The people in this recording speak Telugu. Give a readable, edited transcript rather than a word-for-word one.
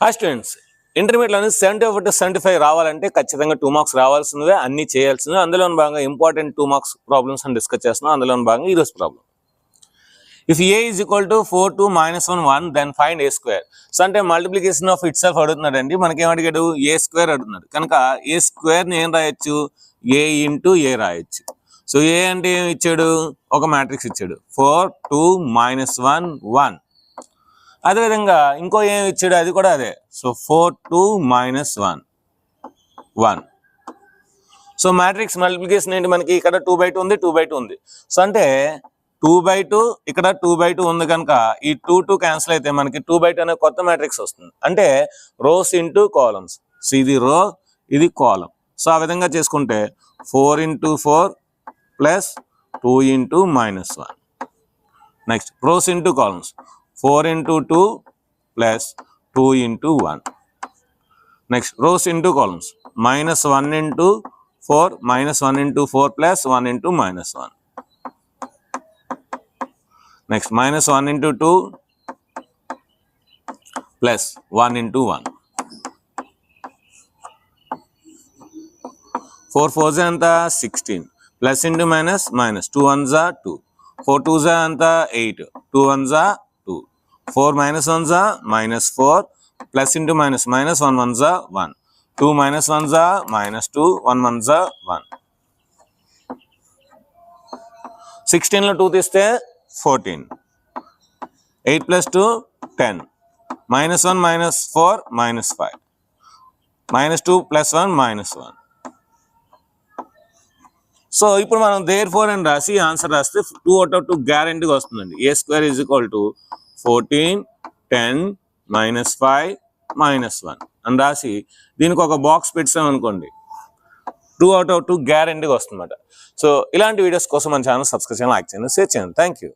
హాయ్ స్టూడెంట్స్, ఇంటర్మీడియట్లోని 70/75 రావాలంటే ఖచ్చితంగా 2 మార్క్స్ రావాల్సిందే, అన్ని చేయాల్సిందే. అందులో భాగంగా ఇంపార్టెంట్ 2 మార్క్స్ ప్రాబ్లమ్స్ అని డిస్కస్ చేస్తున్నాం. అందులో భాగంగా ఈరోజు problem, if a is equal to 4 2 minus 1 1 then find a square. So అంటే మల్టిప్లికేషన్ ఆఫ్ ఇట్ సెల్ఫ్ అడుగుతున్నాడు అండి. మనకేం అడిగాడు? ఏ స్క్వేర్ అడుగుతున్నాడు కనుక ఏ స్క్వేర్ని ఏం రాయొచ్చు? a ఇంటూ ఏ రాయొచ్చు. సో ఏ అంటే ఏం ఇచ్చాడు? ఒక మ్యాట్రిక్స్ ఇచ్చాడు, 4 2 minus 1 1. అదేవిధంగా ఇంకో ఏం ఇచ్చాడు? అది కూడా అదే. So 4 2 minus 1 1. So matrix multiplication ఏంటి? మనకి ఇక్కడ 2/2 ఉంది, 2/2 ఉంది. సో అంటే 2/2 ఇక్కడ 2/2 ఉంది కనుక ఈ 2 2 క్యాన్సిల్ అయితే మనకి 2/2 అనే కొత్త మ్యాట్రిక్స్ వస్తుంది. అంటే రోస్ ఇంటూ కాలమ్స్. సో ఇది రో, ఇది కాలం. సో ఆ విధంగా చేసుకుంటే 4 into 4 plus 2 into -1. Next rows into columns, 4 into 2 plus 2 into 1. Next rows into columns, -1 into 4 -1 into 4 plus 1 into -1. Next -1 into 2 plus 1 into 1. 4 4s anta 16 plus into minus minus 2 1s are 2, 4 2s are anta 8, 2 1s are 2, 4 minus 1s are -4 plus into minus minus 1 1s are 1, 2 minus 1s are -2, 1 1s are 1. 16 లో 2 తీస్తే 14, 8 plus 2 10, -1 -4 -5, -2 plus 1 -1. సో ఇప్పుడు మనం therefore అని రాసి ఆన్సర్ రాస్తే 2 out of 2 గ్యారెంటీగా వస్తుందండి. a square is equal to 14 10 -5 -1 అని రాసి దీనికి ఒక బాక్స్ పెట్టాం అనుకోండి, 2 out of 2 గ్యారెంటీగా వస్తుందన్నమాట. సో ఇలాంటి వీడియోస్ కోసం మన ఛానల్ సబ్స్క్రైబ్ చేయండి, లైక్ చేయండి, షేర్ చేయండి. Thank you.